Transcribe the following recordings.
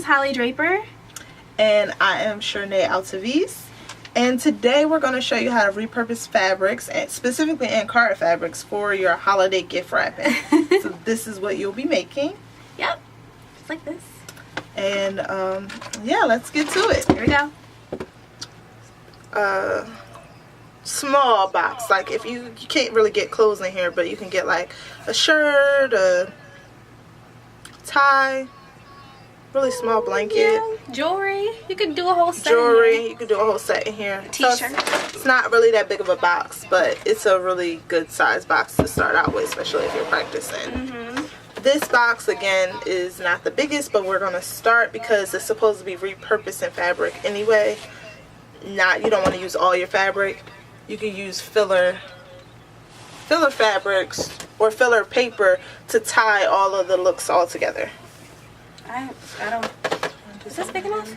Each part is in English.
Holly Draper. And I am Cherné Altovise. And today we're going to show you how to repurpose fabrics, and specifically Ankara fabrics, for your holiday gift wrapping. So this is what you'll be making. Yep, just like this. And yeah, let's get to it. Here we go. Small box. Like if you can't really get clothes in here, but you can get like a shirt, a tie, really small blanket. Yeah, jewelry. You could do a whole set. Jewelry. You could do a whole set in here. T-shirt. So it's not really that big of a box, but it's a really good size box to start out with, especially if you're practicing. This box again is not the biggest, but we're gonna start because it's supposed to be repurposing fabric anyway. You don't want to use all your fabric. You can use filler fabrics or filler paper to tie all of the looks all together. I don't. Is this big enough?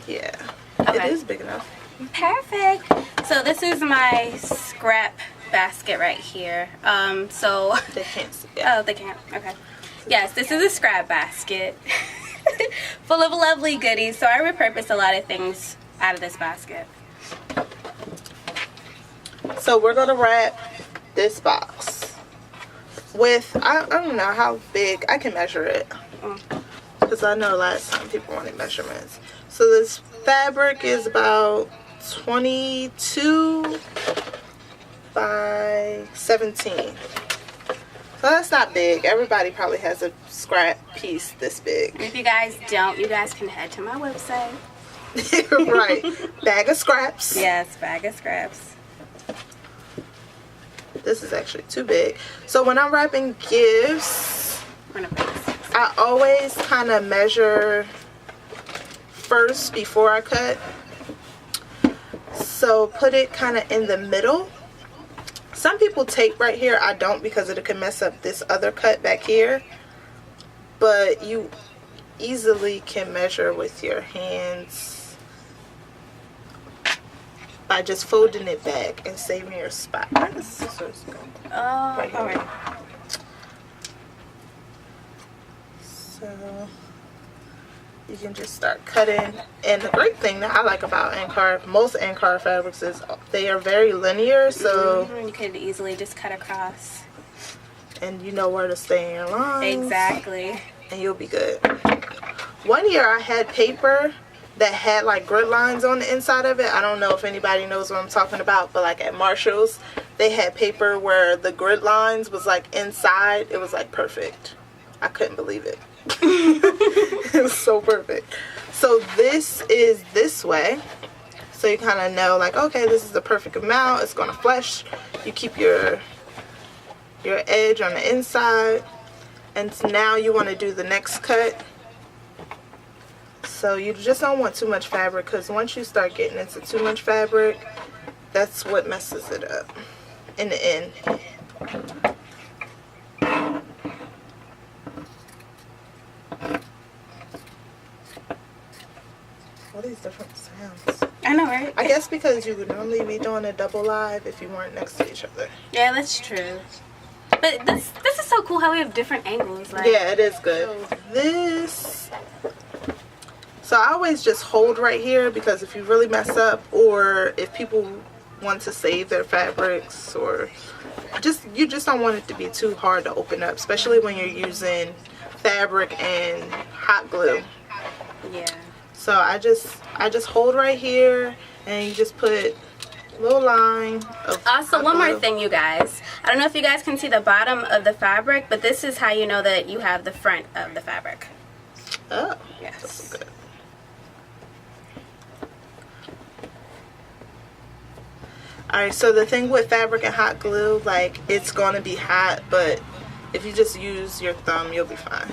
Yeah, Okay. It is big enough. Perfect. So this is my scrap basket right here. So They can't see it. oh, they can't. Okay. Yes, this is a scrap basket full of lovely goodies. So I repurposed a lot of things out of this basket. So we're gonna wrap this box with, I don't know how big, I can measure it because I know last time people wanted measurements. So this fabric is about 22 by 17. So that's not big. Everybody probably has a scrap piece this big. And if you guys don't, you guys can head to my website. Right. Bag of scraps. Yes, bag of scraps. This is actually too big. So when I'm wrapping gifts, We're gonna put this. I always kind of measure first before I cut. So put it kind of in the middle. Some people tape right here. I don't, because it can mess up this other cut back here. But you easily can measure with your hands by just folding it back and saving your spot. Where does the scissors go? Oh, Right here. alright. So you can just start cutting. And the great thing that I like about most Ankara fabrics is they are very linear, so You could easily just cut across. and you know where to stay in your lines. Exactly. And you'll be good. One year I had paper that had like grid lines on the inside of it. I don't know if anybody knows what I'm talking about, but like at Marshall's they had paper where the grid lines was like inside. It was like perfect. I couldn't believe it. It was so perfect. So this is this way, so you kind of know like, okay, this is the perfect amount. It's gonna flesh. You keep your edge on the inside. And now you want to do the next cut. So you just don't want too much fabric, because once you start getting into too much fabric, that's what messes it up in the end. All these different sounds. I know, right? I guess because you would normally be doing a double live if you weren't next to each other. Yeah, that's true. But this is so cool how we have different angles. Like, Yeah, it is good. So I always just hold right here, because if you really mess up, or if people want to save their fabrics, or you just don't want it to be too hard to open up, especially when you're using fabric and hot glue. Yeah. So I just hold right here, and you just put a little line of Also, hot one more glue. thing, you guys. I don't know if you guys can see the bottom of the fabric, but this is how you know that you have the front of the fabric. Oh, Yes. that's good. Alright, so the thing with fabric and hot glue, like, it's going to be hot, but if you just use your thumb, you'll be fine.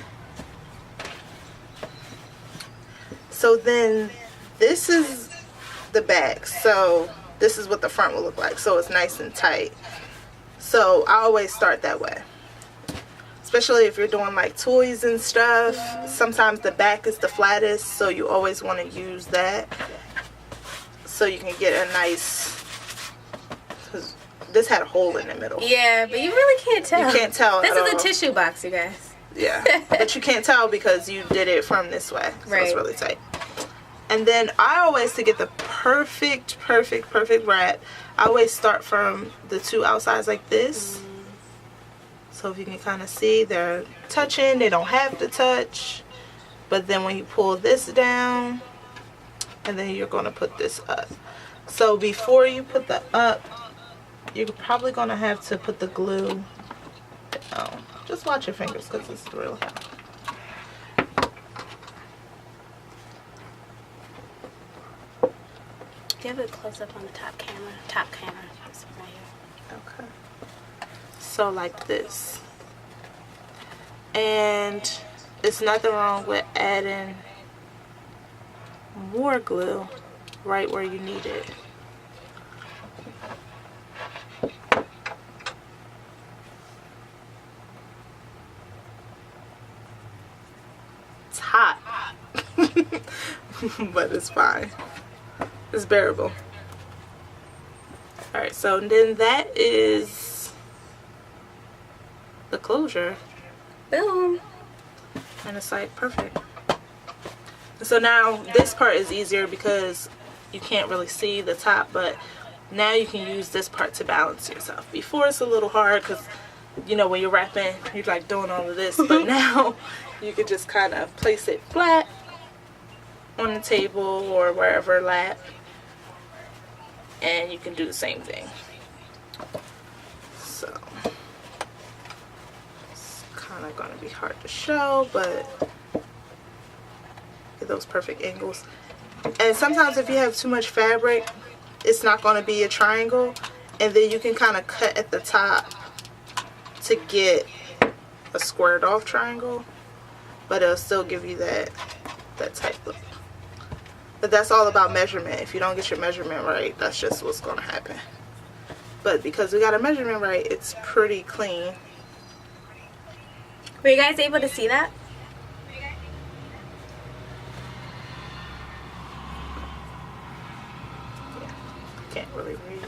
So then this is the back. So this is what the front will look like. So it's nice and tight. So I always start that way. Especially if you're doing like toys and stuff. Sometimes the back is the flattest, so you always want to use that. So you can get a nice, this had a hole in the middle. Yeah, but you really can't tell. You can't tell This at is a all. tissue box, you guys. Yeah, but you can't tell because you did it from this way, so Right. it's really tight. And then I always, to get the perfect wrap, I always start from the two outsides like this. So if you can kind of see, they're touching, they don't have to touch. But then when you pull this down, and then you're going to put this up. So before you put the up, you're probably going to have to put the glue down. Just watch your fingers because it's real hot. Do you have a close up on the top camera? Top camera. This one right here. Okay. So like this. And it's nothing wrong with adding more glue right where you need it. It's hot. But it's fine. It's bearable. Alright, so then that is the closure. Boom. And it's like perfect. So now this part is easier because you can't really see the top, but now you can use this part to balance yourself. Before it's a little hard because, you know, when you're wrapping, you're like doing all of this, but now you can just kind of place it flat on the table or wherever lap, and you can do the same thing. So it's kind of going to be hard to show, but get those perfect angles. And sometimes if you have too much fabric, it's not going to be a triangle, and then you can kind of cut at the top to get a squared off triangle, but it'll still give you that tight look. But that's all about measurement. If you don't get your measurement right, that's just what's going to happen. But because we got a measurement right, it's pretty clean. Were you guys able to see that? Yeah, can't really read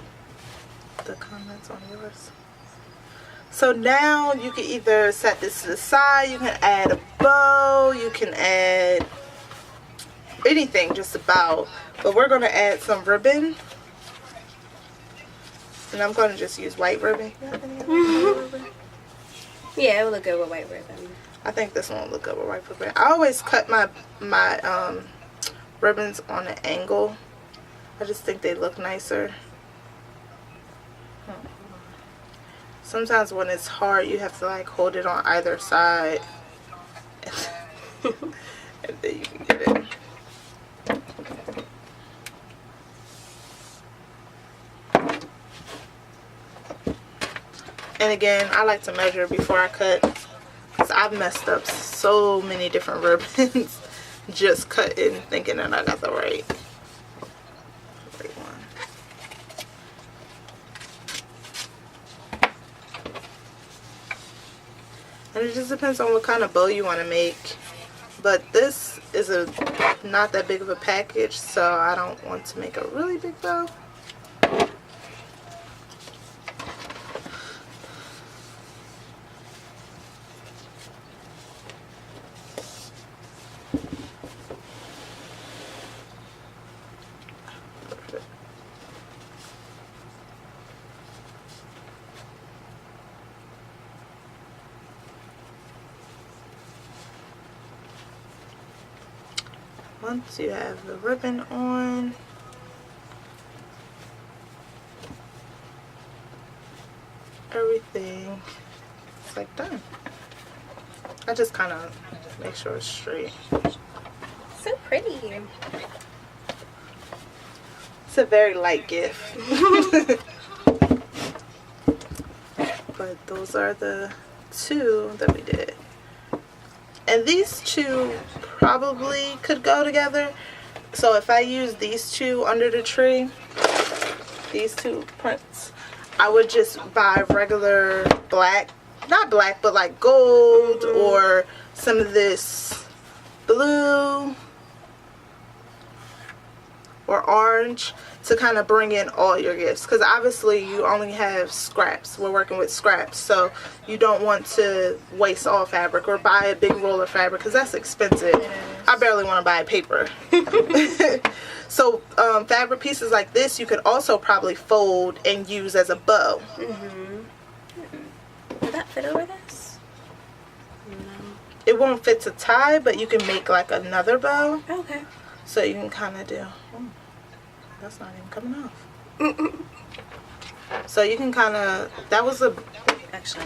the comments on yours. So now you can either set this to the side, you can add a bow, you can add anything just about, but we're going to add some ribbon, and I'm going to just use white ribbon. Yeah, it would look good with white ribbon. I think this one will look good with white ribbon. I always cut my ribbons on an angle. I just think they look nicer. Sometimes when it's hard, you have to like hold it on either side, and then you can get it. And again, I like to measure before I cut, because I've messed up so many different ribbons just cutting, thinking that I got the right one. And it just depends on what kind of bow you want to make. But this is not that big of a package, so I don't want to make a really big bow. Once you have the ribbon on, everything is like done. I just kind of make sure it's straight. So pretty. It's a very light gift. But those are the two that we did. And these two probably could go together. So if I use these two under the tree, these two prints, I would just buy regular black, not black, but like gold or some of this blue. or orange to kind of bring in all your gifts, because obviously you only have scraps. We're working with scraps, so you don't want to waste all fabric or buy a big roll of fabric, because that's expensive. I barely want to buy paper. So fabric pieces like this you could also probably fold and use as a bow. Would that fit over this? No. It won't fit to tie, but you can make like another bow. Okay. So you can kind of do, that's not even coming off. So you can kind of, Actually,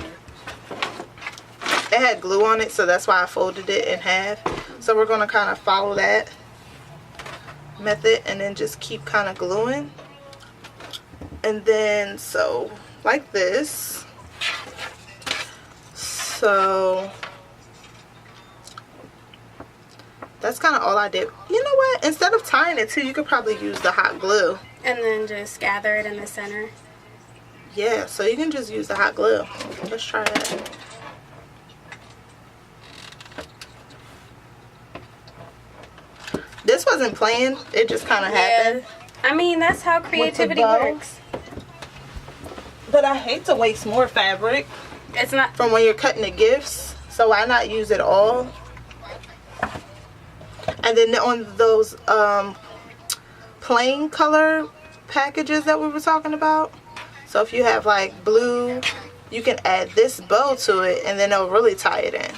it had glue on it, so that's why I folded it in half. So we're going to kind of follow that method and then just keep kind of gluing. And then, so like this. So that's kind of all I did. You know what? Instead of tying it too, you could probably use the hot glue. and then just gather it in the center. Yeah, so you can just use the hot glue. Let's try that. This wasn't planned. It just kind of happened. I mean, that's how creativity works. But I hate to waste more fabric. It's not from when you're cutting the gifts, so why not use it all? And then on those plain color packages that we were talking about, so if you have like blue, you can add this bow to it and then it'll really tie it in.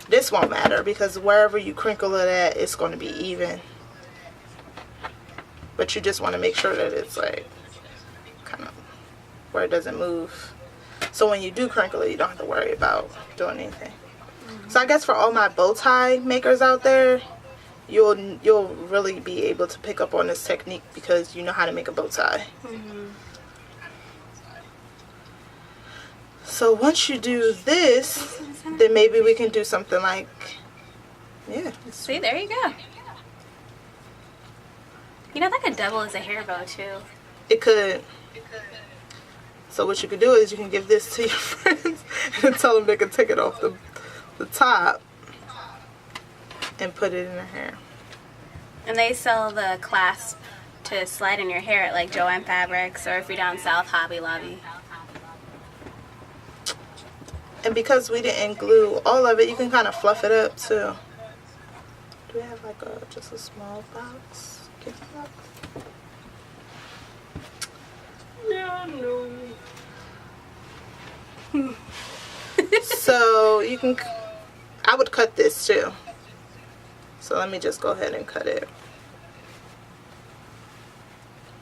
This won't matter because wherever you crinkle it at, it's going to be even, but you just want to make sure that it's like kind of where it doesn't move, so when you do crinkle it, you don't have to worry about doing anything. So I guess for all my bow tie makers out there, you'll really be able to pick up on this technique because you know how to make a bow tie. So once you do this, then maybe we can do something like, yeah. See, there you go. You know, that could double as a hair bow too. It could. So what you could do is you can give this to your friends and tell them they can take it off the top and put it in their hair. And they sell the clasp to slide in your hair at like Joann Fabrics, or if you're down south, Hobby Lobby. And because we didn't glue all of it, you can kind of fluff it up too. Do we have like just a small box? No. So you can, I would cut this too. So let me just go ahead and cut it.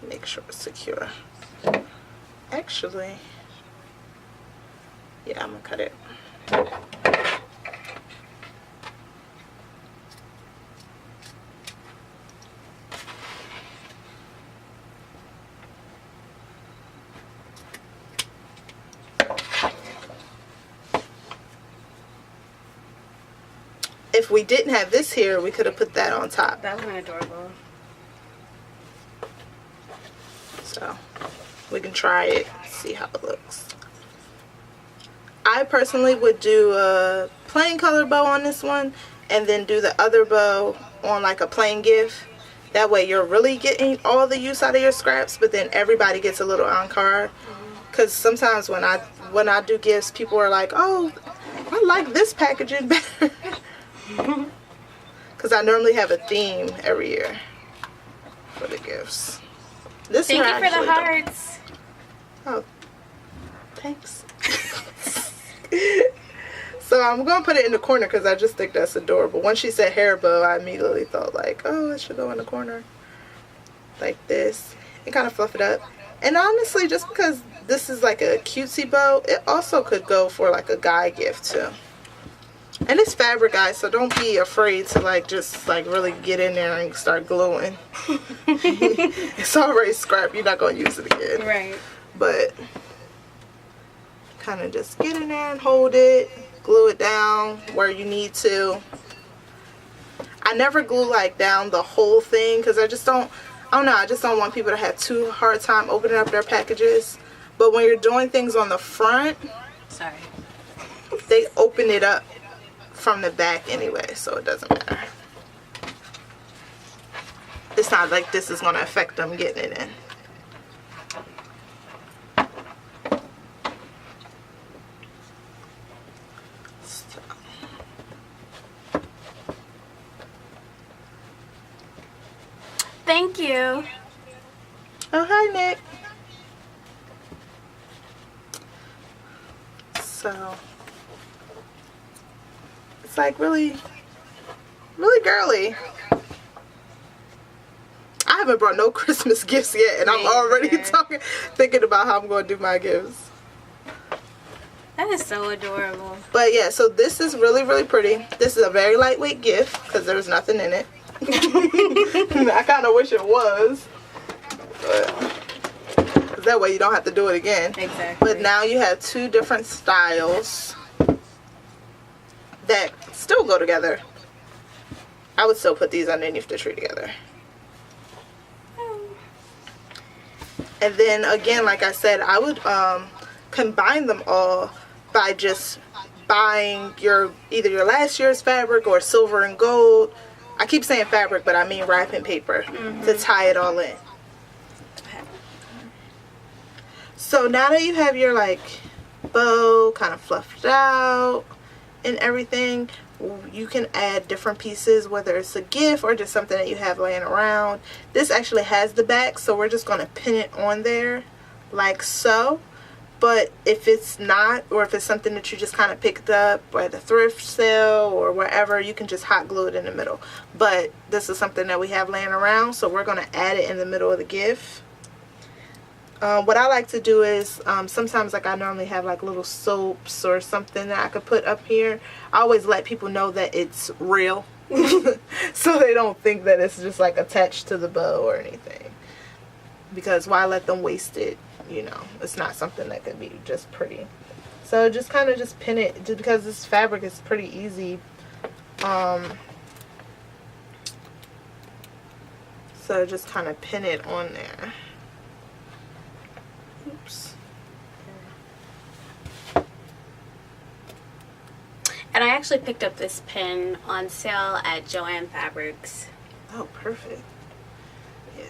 Make sure it's secure. Actually, yeah, I'm gonna cut it. If we didn't have this here, we could have put that on top. That would have been adorable. So we can try it, see how it looks. I personally would do a plain color bow on this one and then do the other bow on like a plain gift. That way you're really getting all the use out of your scraps, but then everybody gets a little Ankara. Because sometimes when I do gifts, people are like, oh, I like this packaging better. Because I normally have a theme every year for the gifts. This Thank year you for the hearts. Oh, thanks. So I'm going to put it in the corner because I just think that's adorable. Once she said hair bow, I immediately thought like, oh, it should go in the corner. Like this. And kind of fluff it up. And honestly, just because this is like a cutesy bow, it also could go for like a guy gift too. And it's fabric, guys, so don't be afraid to like just like really get in there and start gluing. It's already scrap, you're not going to use it again. Right. But kind of just get in there and hold it, glue it down where you need to. I never glue like down the whole thing because I just don't want people to have too hard time opening up their packages. But when you're doing things on the front, Sorry. they open it up from the back anyway, so it doesn't matter. it's not like this is going to affect them getting it in. So. Thank you. Oh, hi, Nick. So, it's like really, really girly. I haven't brought no Christmas gifts yet, and I'm already thinking about how I'm going to do my gifts. That is so adorable. But yeah, so this is really, really pretty. This is a very lightweight gift because there's nothing in it. I kind of wish it was, but that way you don't have to do it again. Exactly. But now you have two different styles that still go together. I would still put these underneath the tree together. And then again, like I said, I would combine them all by just buying either your last year's fabric or silver and gold. I keep saying fabric, but I mean wrapping paper to tie it all in. So now that you have your like bow kind of fluffed out and everything, you can add different pieces, whether it's a gift or just something that you have laying around. This actually has the back, so we're just going to pin it on there like so. But if it's not, or if it's something that you just kind of picked up at the thrift sale or wherever, you can just hot glue it in the middle. But this is something that we have laying around, so we're going to add it in the middle of the gift. What I like to do is sometimes, like, I normally have like little soaps or something that I could put up here. I always let people know that it's real so they don't think that it's just like attached to the bow or anything, because why let them waste it? You know, it's not something that could be just pretty. So just kind of just pin it, just because this fabric is pretty easy. So just kind of pin it on there. Oops. And I actually picked up this pin on sale at Joann Fabrics. Oh, perfect. Yeah.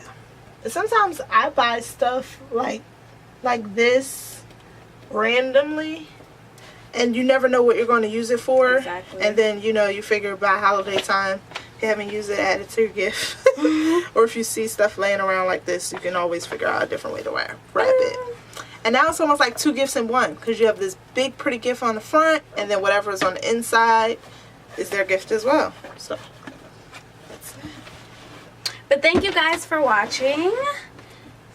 And sometimes I buy stuff like this randomly, and you never know what you're going to use it for. Exactly. And then, you know, you figure by holiday time, if you haven't used it, add it to your gift. Or if you see stuff laying around like this, you can always figure out a different way to wrap it. And now it's almost like two gifts in one, because you have this big pretty gift on the front, and then whatever is on the inside is their gift as well. So that's it. But thank you guys for watching,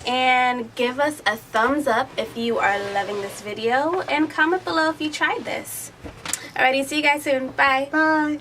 and give us a thumbs up if you are loving this video, and comment below if you tried this. Alrighty, see you guys soon. Bye. Bye.